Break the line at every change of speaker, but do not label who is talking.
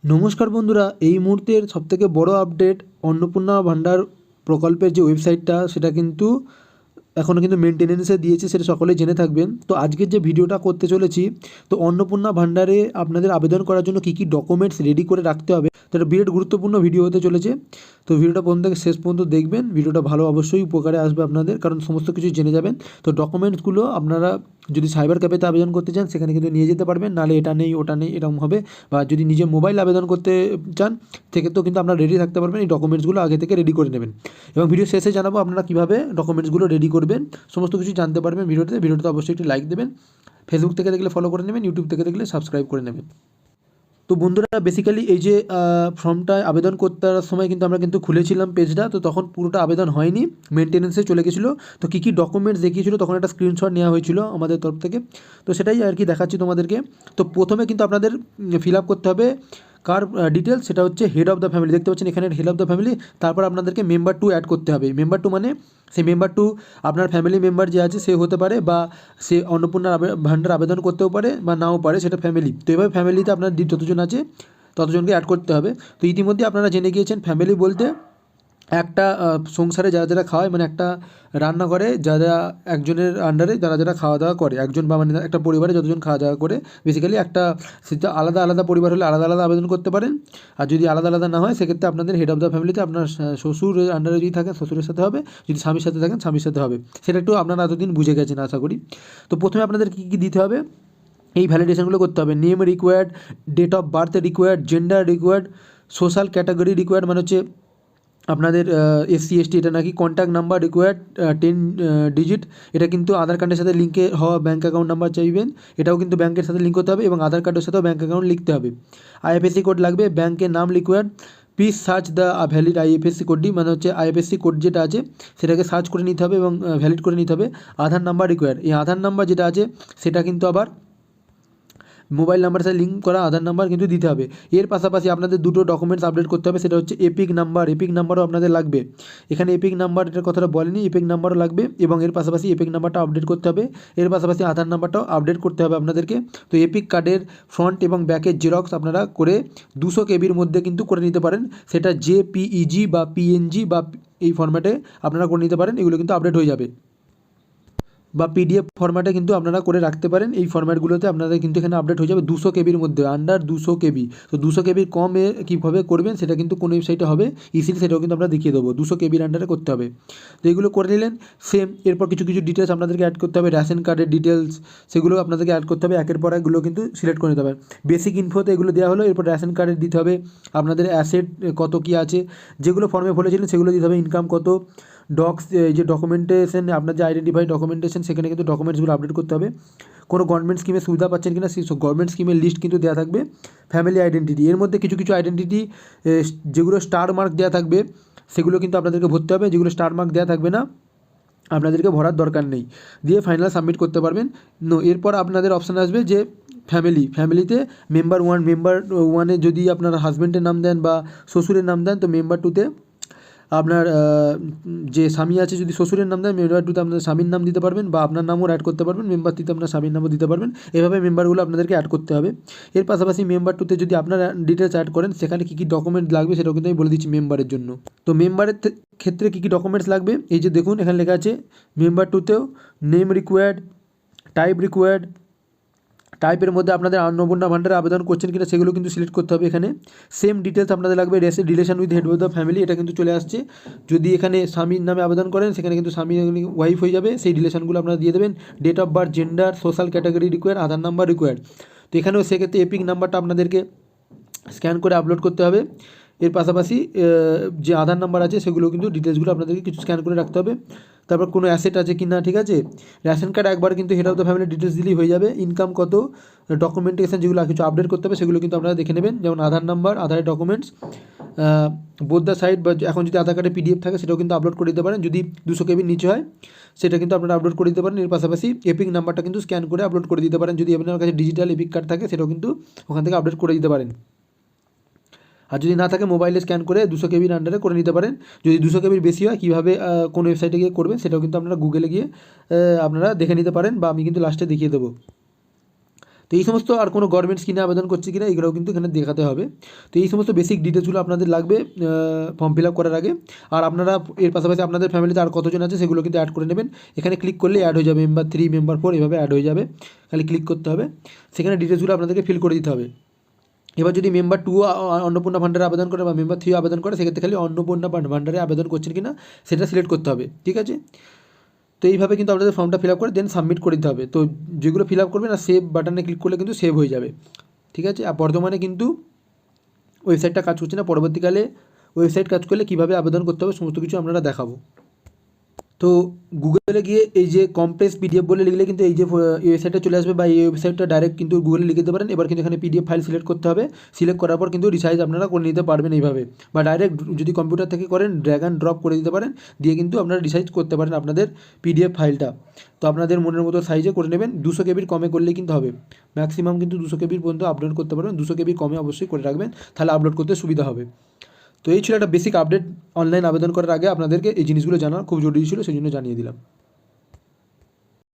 নমস্কার বন্ধুরা, এই মুহূর্তের সবথেকে বড় আপডেট অন্নপূর্ণা ভান্ডার প্রকল্পের যে ওয়েবসাইটটা সেটা কিন্তু এখনও কিন্তু মেনটেনেন্সে দিয়েছে, সেটা সকলেই জেনে থাকবেন। তো আজকের যে ভিডিওটা করতে চলেছি, তো অন্নপূর্ণা ভান্ডারে আপনাদের আবেদন করার জন্য কী কী ডকুমেন্টস রেডি করে রাখতে হবে, তো এটা বিরাট গুরুত্বপূর্ণ ভিডিও হতে চলেছে। তো ভিডিওটা প্রথম থেকে শেষ পর্যন্ত দেখবেন, ভিডিওটা ভালো অবশ্যই উপকারে আসবে আপনাদের, কারণ সমস্ত কিছু জেনে যাবেন। তো ডকুমেন্টসগুলো আপনারা যদি সাইবার ক্যাফেতে আবেদন করতে চান সেখানে কিন্তু নিয়ে যেতে পারবেন, নাহলে এটা নেই ওটা নেই এরকম হবে। বা যদি নিজে মোবাইল আবেদন করতে চান সেক্ষেত্রেও কিন্তু আপনারা রেডি থাকতে পারবেন, এই ডকুমেন্টসগুলো আগে থেকে রেডি করে নেবেন। এবং ভিডিও শেষে জানাবো আপনারা কীভাবে ডকুমেন্টসগুলো রেডি করবেন, সমস্ত কিছু জানতে পারবেন ভিডিওতে অবশ্যই একটি লাইক দেবেন। ফেসবুক থেকে দেখলে ফলো করে নেবেন, ইউটিউব থেকে দেখলে সাবস্ক্রাইব করে নেবেন। তো বন্ধুরা, বেসিক্যালি এই যে ফর্মটা আবেদন করতে সময় কিন্তু আমরা কিন্তু খুলেছিলাম পেজটা, তো তখন পুরোটা আবেদন হয়নি, মেনটেনেন্সে চলে গেছিলো। তো কী কী ডকুমেন্টস দেখিয়েছিলো তখন একটা স্ক্রিনশট নেওয়া হয়েছিল আমাদের তরফ থেকে, তো সেটাই আর কি দেখাচ্ছি তোমাদেরকে। তো প্রথমে কিন্তু আপনাদের ফিল আপ করতে হবে কার ডিটেলস, সেটা হচ্ছে হেড অফ দ্য ফ্যামিলি, দেখতে পাচ্ছেন এখানে হেড অফ দ্য ফ্যামিলি। তারপর আপনাদেরকে মেম্বার 2 অ্যাড করতে হবে। মেম্বার 2 মানে সেই মেম্বার 2 আপনার ফ্যামিলি মেম্বার যে আছে সে হতে পারে, বা সে অন্নপূর্ণা ভান্ডার আবেদন করতেও পারে বা নাও পারে, সেটা ফ্যামিলি। তো এভাবে ফ্যামিলিতে আপনার যতজন আছে ততজনকে অ্যাড করতে হবে। তো ইতিমধ্যে আপনারা জেনে গিয়েছেন ফ্যামিলি বলতে একটা সংসারে যারা যারা খাওয়ায়, মানে একটা রান্নাঘরে যারা একজনের আন্ডারে যারা যারা খাওয়া দাওয়া করে, একজন বা মানে একটা পরিবারে যতজন খাওয়া দাওয়া করে, বেসিক্যালি একটা সেটা আলাদা আলাদা পরিবার হলে আলাদা আলাদা আবেদন করতে পারেন। আর যদি আলাদা আলাদা না হয় সেক্ষেত্রে আপনাদের হেড অফ দ্য ফ্যামিলিতে আপনার শ্বশুরের আন্ডারে যদি থাকেন শ্বশুরের সাথে হবে, যদি স্বামীর সাথে থাকেন স্বামীর সাথে হবে। সেটা একটু আপনারা এতদিন বুঝে গেছেন আশা করি। তো প্রথমে আপনাদের কী কী দিতে হবে, এই ভ্যালিডেশনগুলো করতে হবে। Name required, date of birth required, gender required, social category required, মানে হচ্ছে আপনাদের এসসি এসটি, এটা নাকি কন্ট্যাক্ট নাম্বার রিকোয়ার্ড 10 ডিজিট, এটা কিন্তু আধার কার্ডের সাথে লিঙ্কে হওয়া ব্যাঙ্ক অ্যাকাউন্ট নাম্বার চাইবেন, এটাও কিন্তু ব্যাঙ্কের সাথে লিঙ্ক হতে হবে এবং আধার কার্ডের সাথেও ব্যাঙ্ক অ্যাকাউন্ট লিখতে হবে। আইএফএসসি কোড লাগবে, ব্যাঙ্কের নাম required, please search the valid IFSC কোডটি, মানে হচ্ছে আইএফএসসি কোড যেটা আছে সেটাকে সার্চ করে নিতে হবে এবং ভ্যালিড করে নিতে হবে। আধার নাম্বার রিকোয়ার্ড, এই আধার নাম্বার যেটা আছে সেটা কিন্তু আবার মোবাইল নাম্বারের সাথে লিঙ্ক করা আধার নাম্বার কিন্তু দিতে হবে। এর পাশাপাশি আপনাদের দুটো ডকুমেন্টস আপডেট করতে হবে, সেটা হচ্ছে এপিক নাম্বার, এপিক নাম্বারও আপনাদের লাগবে। এখানে এপিক নাম্বার এটার কথাটা বলেনি, এপিক নাম্বারও লাগবে এবং এর পাশাপাশি এপিক নাম্বারটা আপডেট করতে হবে। এর পাশাপাশি আধার নাম্বারটাও আপডেট করতে হবে আপনাদেরকে। তো এপিক কার্ডের ফ্রন্ট এবং ব্যাকের জেরক্স আপনারা করে 200 কেবির মধ্যে কিন্তু করে নিতে পারেন, সেটা জেপিইজি বা পিএনজি বা এই ফরম্যাটে আপনারা করে নিতে পারেন, এগুলো কিন্তু আপডেট হয়ে যাবে। বা পিডিএফ ফরম্যাটে কিন্তু আপনারা করে রাখতে পারেন, এই ফরম্যাটগুলোতে আপনাদের কিন্তু এখানে আপডেট হয়ে যাবে 200 কেবির মধ্যে, আন্ডার 200 কেবি। তো 200 কেবির কমে কীভাবে করবেন সেটা কিন্তু কোন ওয়েবসাইটে হবে ইজিলি, সেটাও কিন্তু আমরা দেখিয়ে দেবো। 200 কেবির আন্ডারে করতে হবে। তো এগুলো করে নিলেন। সেম এরপর কিছু কিছু ডিটেলস আপনাদেরকে অ্যাড করতে হবে, রেশন কার্ডের ডিটেলস সেগুলো আপনাদেরকে অ্যাড করতে হবে, একের পর একগুলো কিন্তু সিলেক্ট করে নিতে হবে। বেসিক ইনফোতে এগুলো দেওয়া হলো, এরপর রেশন কার্ডের দিতে হবে আপনাদের অ্যাসেট কত কী আছে, যেগুলো ফর্মে বলেছিলেন সেগুলো দিতে হবে, ইনকাম কত, যে ডকুমেন্টেশন আপনার যে আইডেন্টিফাই ডকুমেন্টেশন সেখানে কিন্তু ডকুমেন্টসগুলো আপডেট করতে হবে। কোনো গভর্নমেন্ট স্কিমে সুবিধা পাচ্ছেন কিনা সেই গভর্নমেন্ট স্কিমের লিস্ট কিন্তু দেওয়া থাকবে। ফ্যামিলি আইডেন্টিটি, এর মধ্যে কিছু কিছু আইডেন্টিটি যেগুলো স্টার মার্ক দেওয়া থাকবে সেগুলো কিন্তু আপনাদেরকে ভরতে হবে, যেগুলো স্টার মার্ক দেওয়া থাকবে না আপনাদেরকে ভরার দরকার নেই, দিয়ে ফাইনাল সাবমিট করতে পারবেন। এরপর আপনাদের অপশান আসবে যে ফ্যামিলিতে মেম্বার 1, মেম্বার 1-এ যদি আপনার হাজব্যান্ডের নাম দেন বা শ্বশুরের নাম দেন, তো মেম্বার 2-তে আপনার যে স্বামী আছে যদি শ্বশুরের নাম দেন, মেম্বার 2-তে আপনার স্বামীর নাম দিতে পারবেন বা আপনার নামও অ্যাড করতে পারবেন, মেম্বার 3-তে আপনার স্বামীর নামও দিতে পারবেন। এভাবে মেম্বারগুলো আপনাদেরকে অ্যাড করতে হবে। এর পাশাপাশি মেম্বার 2-তে যদি আপনার ডিটেলস অ্যাড করেন সেখানে কী কী ডকুমেন্ট লাগবে সেটাও কিন্তু আমি বলে দিচ্ছি মেম্বারের জন্য। তো মেম্বারের ক্ষেত্রে কী কী ডকুমেন্টস লাগবে, এই যে দেখুন এখানে লেখা আছে মেম্বার 2-তেও নেম রিকোয়ার্ড, টাইপ রিকোয়ার্ড, টাইপের মধ্যে আপনাদের অন্নপূর্ণা ভান্ডারে আবেদন করছেন কিনা সেগুলো কিন্তু সিলেক্ট করতে হবে এখানে। সেম ডিটেলস আপনাদের লাগবে, relation with head of the family, এটা কিন্তু চলে আসছে। যদি এখানে স্বামীর নামে আবেদন করেন সেখানে কিন্তু স্বামী ওয়াইফ হয়ে যাবে, সেই রিলেশনগুলো আপনারা দিয়ে দেবেন। Date of birth, gender, social category required, Aadhaar number required. তো এখানেও সেক্ষেত্রে এপিক নাম্বারটা আপনাদেরকে স্ক্যান করে আপলোড করতে হবে। এর পাশাপাশি যে আধার নাম্বার আছে সেগুলো কিন্তু ডিটেলসগুলো আপনাদেরকে কিছু স্ক্যান করে রাখতে হবে। তারপর কোনো অ্যাসেট আছে কি না, ঠিক আছে। রেশন কার্ড একবার কিন্তু head of the family details দিলেই হয়ে যাবে। ইনকাম কত, ডকুমেন্টেশন যেগুলো কিছু আপডেট করতে হবে সেগুলো কিন্তু আপনারা দেখে নেবেন, যেমন আধার নাম্বার, আধারের ডকুমেন্টস, বোথ দ্য সাইড, বা এখন যদি আধার কার্ডে পিডিএফ থাকে সেটাও কিন্তু আপলোড করে দিতে পারেন, যদি 200 কেবির নিচে হয় সেটা কিন্তু আপনারা আপলোড করে দিতে পারেন। এর পাশাপাশি এপিক নাম্বারটা কিন্তু স্ক্যান করে আপলোড করে দিতে পারেন, যদি আপনার কাছে ডিজিটাল এপিক কার্ড থাকে সেটাও কিন্তু ওখান থেকে আপডেট করে দিতে পারেন। আর যদি না থাকে মোবাইলে স্ক্যান করে 200 কেবির আন্ডারে করে নিতে পারেন। যদি 200 কেবির বেশি হয় কীভাবে কোন ওয়েবসাইটে গিয়ে করবেন সেটাও কিন্তু আপনারা গুগলে গিয়ে আপনারা দেখে নিতে পারেন, বা আমি কিন্তু লাস্টে দেখিয়ে দেবো। তো এই সমস্ত আর কোনো গভর্নমেন্ট স্কিমে আবেদন করছে কিনা এগুলোও কিন্তু এখানে দেখাতে হবে। তো এই সমস্ত বেসিক ডিটেলসগুলো আপনাদের লাগবে ফর্ম ফিল আপ করার আগে। আর আপনারা এর পাশাপাশি আপনাদের ফ্যামিলিতে আর কতজন আছে সেগুলো কিন্তু অ্যাড করে নেবেন। এখানে ক্লিক করলে অ্যাড হয়ে যাবে, মেম্বার 3 মেম্বার 4 এভাবে অ্যাড হয়ে যাবে, খালি ক্লিক করতে হবে, সেখানে ডিটেলসগুলো আপনাদেরকে ফিল করে দিতে হবে। এবার যদি মেম্বার 2 অন্নপূর্ণা ভান্ডারে আবেদন করে বা মেম্বার 3 আবেদন করে, সেক্ষেত্রে খালি অন্নপূর্ণা ভান্ডারে আবেদন করছেন কিনা সেটা সিলেক্ট করতে হবে, ঠিক আছে। তো এইভাবে কিন্তু আপনাদের ফর্মটা ফিল আপ করে দেন সাবমিট করে দিতে হবে। তো যেগুলো ফিল আপ করবেন আর সেভ বাটনে ক্লিক করলে কিন্তু সেভ হয়ে যাবে, ঠিক আছে। আর বর্তমানে কিন্তু ওয়েবসাইটটা কাজ করছে না, পরবর্তীকালে ওয়েবসাইট কাজ করলে কীভাবে আবেদন করতে হবে সমস্ত কিছু আপনারা দেখাবো। তো গুগলে গিয়ে এই যে কম্প্রেস পিডিএফ বলে লিখলে কিন্তু এই যে ওয়েবসাইটটা চলে আসবে, বা এই ওয়েবসাইটটা ডাইরেক্ট কিন্তু গুগলে লিখে দিতে পারেন। এবার কিন্তু এখানে পিডিএফ ফাইল সিলেক্ট করতে হবে, সিলেক্ট করার পর কিন্তু রিসাইজ আপনারা করে নিতে পারবেন এইভাবে, বা ডাইরেক্ট যদি কম্পিউটার থেকে করেন ড্র্যাগ অ্যান্ড ড্রপ করে দিতে পারেন, দিয়ে কিন্তু আপনারা রিসাইজ করতে পারেন আপনাদের পিডিএফ ফাইলটা। তো আপনাদের মনের মতো সাইজে করে নেবেন, 200 কেবির কমে করলেই কিন্তু হবে, ম্যাক্সিমাম কিন্তু 200 কেবির পর্যন্ত আপলোড করতে পারবেন, 200 কেবির কমে অবশ্যই করে রাখবেন, তাহলে আপলোড করতে সুবিধা হবে। তো এই ছিল একটা বেসিক আপডেট, অনলাইন আবেদন করার আগে আপনাদেরকে এই জিনিসগুলো জানা খুব জরুরি ছিল, সেই জন্য জানিয়ে দিলাম।